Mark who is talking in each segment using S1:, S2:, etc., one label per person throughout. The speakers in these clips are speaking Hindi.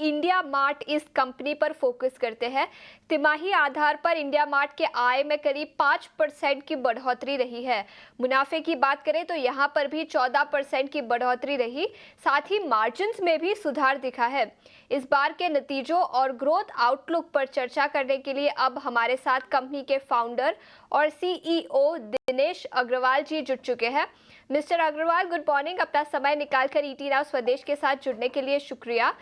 S1: इंडिया मार्ट इस कंपनी पर फोकस करते हैं। तिमाही आधार पर इंडिया मार्ट के आय में करीब 5% की बढ़ोतरी रही है। मुनाफे की बात करें तो यहां पर भी 14% की बढ़ोतरी रही। साथ ही मार्जिन्स में भी सुधार दिखा है। इस बार के नतीजों और ग्रोथ आउटलुक पर चर्चा करने के लिए अब हमारे साथ कंपनी के फाउंडर और सीईओ दिनेश अग्रवाल जी जुड़ चुके हैं। Mister Agarwal, good morning. अपना समय निकालकर ईटी नाउ स्वदेश के साथ जुड़ने के लिए शुक्रिया।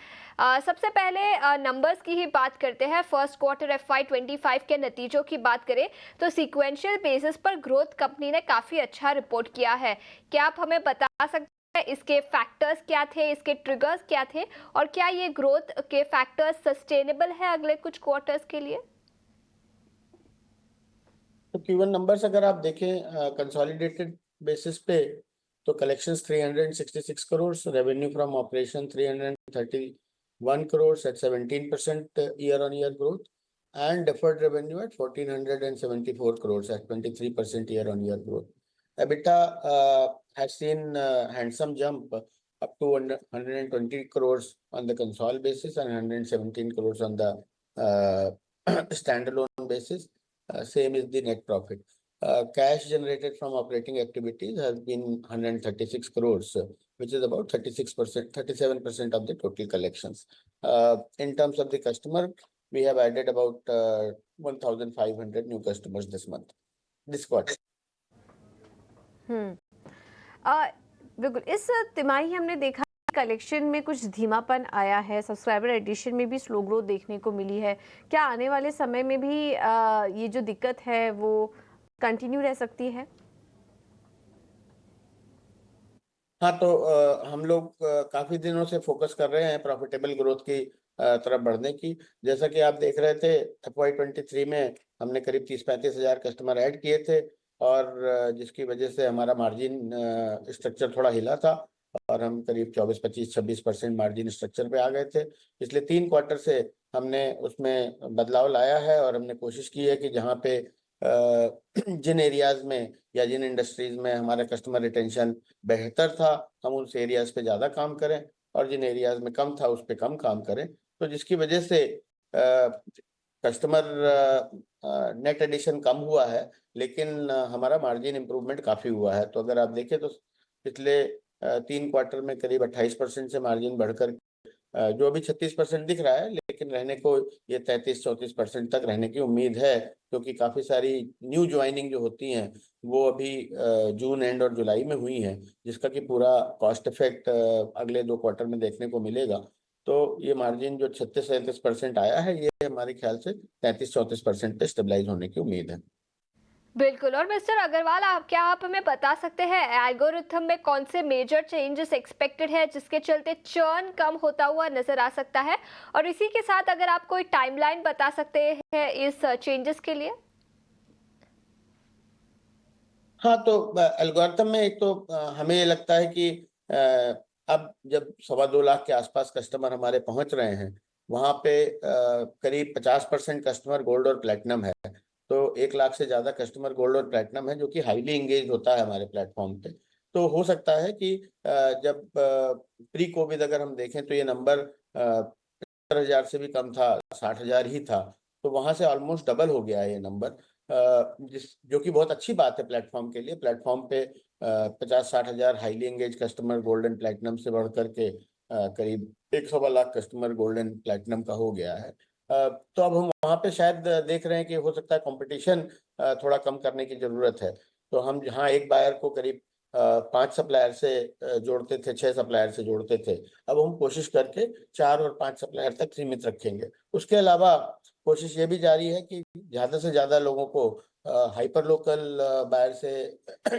S1: सबसे पहले नंबर्स की ही बात करते हैं। फर्स्ट क्वार्टर FY25 के नतीजों की बात करें तो सीक्वेंशियल बेसिस पर ग्रोथ कंपनी ने काफ़ी अच्छा रिपोर्ट किया है। क्या आप हमें बता सकते हैं इसके फैक्टर्स क्या थे, इसके ट्रिगर्स क्या थे, और क्या ये ग्रोथ के फैक्टर्स सस्टेनेबल है अगले कुछ क्वार्टर्स के लिए?
S2: तो Q1 नंबर्स अगर आप देखें कंसोलिडेटेड बेसिस पे, तो collections 366 crore, revenue from operation 331 crore at 17% year on year growth, and deferred revenue at 1474 crore at 23% year on year growth. EBITDA has seen handsome jump up to 120 crores on the consolidated basis and 117 crores on the standalone basis. Same is the net profit. Cash generated from operating activities has been 136 crores, which is about 36%, 37% of the total collections. In terms of the customer, we have added about 1,500 new customers this quarter.
S3: बिल्कुल। इस तिमाही हमने देखा कलेक्शन में कुछ धीमापन आया है, सब्सक्राइबर एडिशन में भी स्लो ग्रोथ देखने को मिली है। क्या आने वाले समय में भी ये जो दिक्कत है वो कंटिन्यू रह सकती है?
S2: हाँ, तो हम लोग काफी दिनों से फोकस कर रहे हैं प्रॉफिटेबल ग्रोथ की तरफ बढ़ने की। जैसा कि आप देख रहे थे, FY23 में हमने करीब 30-35 हजार कस्टमर ऐड किए थे, और जिसकी वजह से हमारा मार्जिन स्ट्रक्चर थोड़ा हिला था, और हम करीब 24, 25, 26% मार्जिन स्ट्रक्चर पे आ गए थे। पिछले 3 क्वार्टर से हमने उसमें बदलाव लाया है, और हमने कोशिश की है कि जहाँ पे जिन एरियाज में या जिन इंडस्ट्रीज में हमारा कस्टमर रिटेंशन बेहतर था, हम उस एरियाज पे ज़्यादा काम करें, और जिन एरियाज में कम था उस पे कम काम करें। तो जिसकी वजह से कस्टमर नेट एडिशन कम हुआ है, लेकिन हमारा मार्जिन इम्प्रूवमेंट काफ़ी हुआ है। तो अगर आप देखें तो पिछले 3 क्वार्टर में करीब 28% से मार्जिन बढ़कर जो अभी 36% दिख रहा है, लेकिन रहने को ये 33-34% तक रहने की उम्मीद है, क्योंकि काफ़ी सारी न्यू ज्वाइनिंग जो होती हैं वो अभी जून एंड और जुलाई में हुई हैं, जिसका कि पूरा कॉस्ट इफेक्ट अगले 2 क्वार्टर में देखने को मिलेगा। तो ये मार्जिन जो 36-37% आया है, ये हमारे ख्याल से 33-34% पे स्टेबलाइज होने की उम्मीद है।
S1: बिल्कुल। और मिस्टर अग्रवाल, क्या आप हमें बता सकते हैं एल्गोरिथम में कौन से मेजर चेंजेस एक्सपेक्टेड है जिसके चलते चर्न कम होता हुआ नजर आ सकता है, और इसी के साथ अगर आप कोई टाइमलाइन बता सकते हैं इस चेंजेस के लिए?
S2: हाँ, तो एल्गोरिथम में एक तो हमें ये लगता है कि अब जब 2.25 लाख के आसपास कस्टमर हमारे पहुंच रहे हैं, वहाँ पे करीब 50% कस्टमर गोल्ड और प्लेटिनम है। तो 1 लाख से ज़्यादा कस्टमर गोल्ड और प्लेटिनम है, जो कि हाईली इंगेज होता है हमारे प्लेटफॉर्म पे। तो हो सकता है कि जब प्री कोविड अगर हम देखें तो ये नंबर 70,000 से भी कम था, 60,000 ही था। तो वहाँ से ऑलमोस्ट डबल हो गया है ये नंबर, जो कि बहुत अच्छी बात है प्लेटफॉर्म के लिए। प्लेटफॉर्म पे 50-60 हजार highly engage customer gold and platinum से बढ़ करके करीब 1 lakh customer gold and platinum का हो गया है। तो अब हम वहाँ पे शायद देख रहे हैं कि हो सकता है कंपटीशन थोड़ा कम करने की जरूरत है। तो हम जहाँ एक बायर को करीब 5 सप्लायर से जोड़ते थे, 6 सप्लायर से जोड़ते थे, अब हम कोशिश करके 4 और 5 सप्लायर तक सीमित रखेंगे। उसके अलावा कोशिश ये भी जारी है कि ज़्यादा से ज़्यादा लोगों को हाइपर लोकल बायर से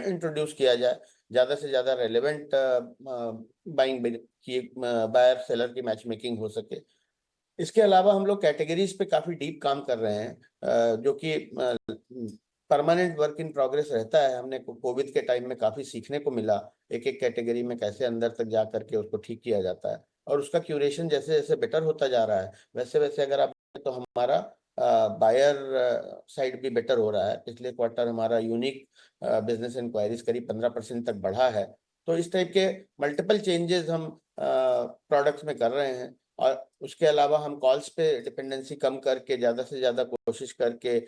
S2: इंट्रोड्यूस किया जाए, ज़्यादा से ज़्यादा रेलेवेंट बाइंग की बायर सेलर की मैच मेकिंग हो सके। इसके अलावा हम लोग कैटेगरीज पे काफ़ी डीप काम कर रहे हैं, जो कि परमानेंट वर्क इन प्रोग्रेस रहता है। हमने कोविड के टाइम में काफ़ी सीखने को मिला, एक एक कैटेगरी में कैसे अंदर तक जा करके उसको ठीक किया जाता है, और उसका क्यूरेशन जैसे जैसे बेटर होता जा रहा है, वैसे वैसे अगर आप तो हमारा बायर साइड भी बेटर हो रहा है। पिछले क्वार्टर हमारा यूनिक बिजनेस इंक्वायरीज करीब 15% तक बढ़ा है। तो इस टाइप के मल्टीपल चेंजेस हम प्रोडक्ट्स में कर रहे हैं, और उसके अलावा हम कॉल्स पे डिपेंडेंसी कम करके ज़्यादा से ज़्यादा कोशिश करके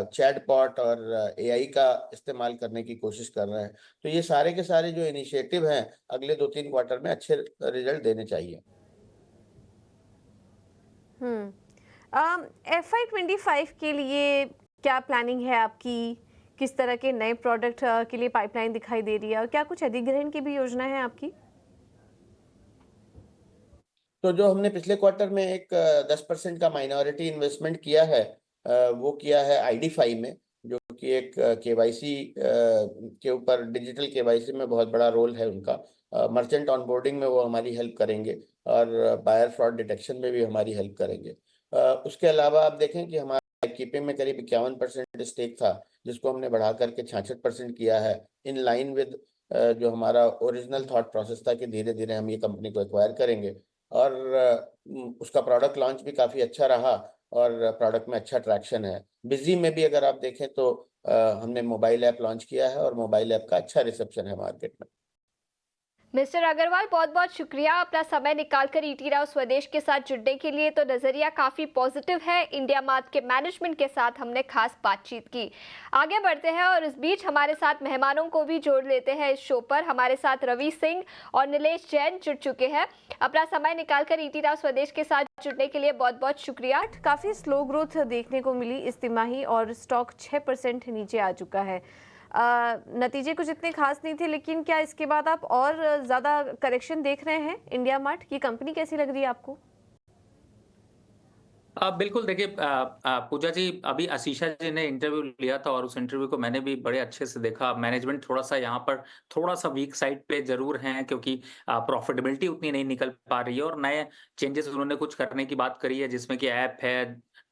S2: चैटबॉट और एआई का इस्तेमाल करने की कोशिश कर रहे हैं। तो ये सारे के सारे जो इनिशिएटिव हैं अगले 2-3 क्वार्टर में अच्छे रिजल्ट देने चाहिए।
S3: FY25 के लिए क्या प्लानिंग है आपकी? किस तरह के नए प्रोडक्ट के लिए पाइपलाइन दिखाई दे रही है और क्या कुछ अधिग्रहण की भी योजना है आपकी?
S2: तो जो हमने पिछले क्वार्टर में एक 10% का माइनॉरिटी इन्वेस्टमेंट किया है, वो किया है आईडी5 में, जो कि एक केवाईसी के ऊपर डिजिटल केवाईसी में बहुत बड़ा रोल है उनका। मर्चेंट ऑनबोर्डिंग में वो हमारी हेल्प करेंगे और बायर फ्रॉड डिटेक्शन में भी हमारी हेल्प करेंगे। उसके अलावा आप देखें कि हमारा कीपिंग में करीब 51% स्टेक था, जिसको हमने बढ़ा करके 66% किया है, इन लाइन विद जो हमारा ओरिजिनल थॉट प्रोसेस था कि धीरे धीरे हम ये कंपनी को एक्वायर करेंगे। और उसका प्रोडक्ट लॉन्च भी काफ़ी अच्छा रहा और प्रोडक्ट में अच्छा ट्रैक्शन है। बिजी में भी अगर आप देखें तो हमने मोबाइल ऐप लॉन्च किया है और मोबाइल ऐप का अच्छा रिसेप्शन है मार्केट में।
S1: मिस्टर अग्रवाल, बहुत बहुत शुक्रिया अपना समय निकालकर ईटी राव स्वदेश के साथ जुड़ने के लिए। तो नज़रिया काफ़ी पॉजिटिव है। इंडिया मार्ट के मैनेजमेंट के साथ हमने खास बातचीत की। आगे बढ़ते हैं और इस बीच हमारे साथ मेहमानों को भी जोड़ लेते हैं इस शो पर। हमारे साथ रवि सिंह और नीलेश जैन जुड़ चुके हैं। अपना समय निकालकर ईटी राव स्वदेश के साथ जुड़ने के लिए बहुत बहुत शुक्रिया।
S3: काफ़ी स्लो ग्रोथ देखने को मिली इस तिमाही और स्टॉक 6% नीचे आ चुका है। नतीजे कुछ इतने खास नहीं थे, लेकिन क्या इसके बाद आप और ज़्यादा करेक्शन देख रहे हैं? इंडिया मार्ट की कंपनी कैसी लग रही है आपको?
S4: बिल्कुल देखिए, पूजा जी, अभी आशीषा जी ने इंटरव्यू लिया था और उस इंटरव्यू को मैंने भी बड़े अच्छे से देखा। मैनेजमेंट थोड़ा-सा यहाँ पर थोड़ा-सा वीक साइड पे ज़रूर हैं, क्योंकि प्रॉफिटेबिलिटी उतनी नहीं निकल पा रही है और नए चेंजेस उन्होंने कुछ करने की बात करी है, जिसमें कि ऐप है,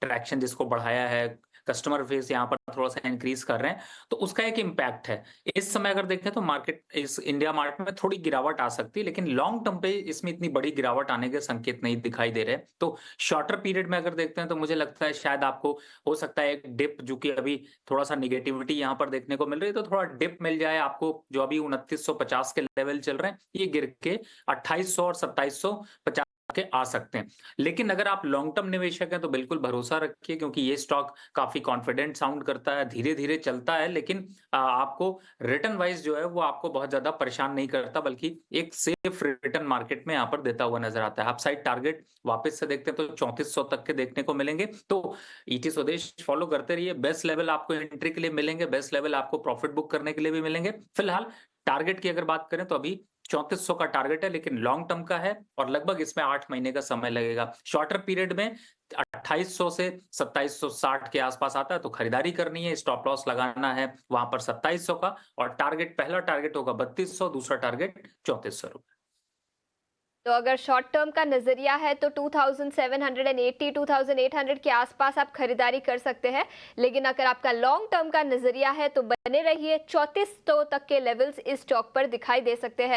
S4: ट्रैक्शन जिसको बढ़ाया है, कस्टमर फेस यहाँ पर थोड़ा-सा इंक्रीज़ कर रहे हैं, तो उसका एक इम्पैक्ट है। इस समय अगर देखें तो मार्केट इस इंडिया मार्ट में थोड़ी गिरावट आ सकती है, लेकिन लॉन्ग टर्म पे इसमें इतनी बड़ी गिरावट आने के संकेत नहीं दिखाई दे रहे। तो शॉर्टर पीरियड में अगर देखते हैं तो मुझे लगता है शायद आपको हो सकता है एक डिप, जो कि अभी थोड़ा-सा नेगेटिविटी यहाँ पर देखने को मिल रही है, तो थोड़ा डिप मिल जाए आपको। जो अभी 2950 के लेवल चल रहे हैं, ये गिर के 2800 और 2750 के आ सकते हैं। लेकिन अगर आप लॉन्ग टर्म निवेशक हैं तो बिल्कुल भरोसा रखिए, क्योंकि ये स्टॉक काफ़ी कॉन्फिडेंट साउंड करता है, धीरे-धीरे चलता है, लेकिन आपको रिटर्न वाइज़ जो है वो आपको बहुत ज़्यादा परेशान नहीं करता, बल्कि एक सेफ रिटर्न मार्केट में यहाँ पर देता हुआ नज़र आता है। अपसाइड टारगेट वापस से देखते हैं तो 3400 तक के देखने को मिलेंगे। तो ईटी स्वदेश फॉलो करते रहिए। बेस्ट लेवल आपको एंट्री के लिए मिलेंगे, बेस्ट लेवल आपको प्रॉफिट बुक करने के लिए भी मिलेंगे। फिलहाल टारगेट की अगर बात करें तो अभी 3400 का टारगेट है, लेकिन लॉन्ग टर्म का है और लगभग इसमें 8 महीने का समय लगेगा। शॉर्टर पीरियड में 2800 से 2760 के आसपास आता है, तो खरीदारी करनी है, स्टॉप लॉस लगाना है वहां पर 2700 का, और टारगेट, पहला टारगेट होगा 3200, दूसरा टारगेट 3400 रुपए।
S1: तो अगर शॉर्ट टर्म का नजरिया है तो 2780 2800 के आसपास आप खरीदारी कर सकते हैं। लेकिन अगर आपका लॉन्ग टर्म का नजरिया है तो बने रहिए, 3400 तक के लेवल्स इस स्टॉक पर दिखाई दे सकते हैं।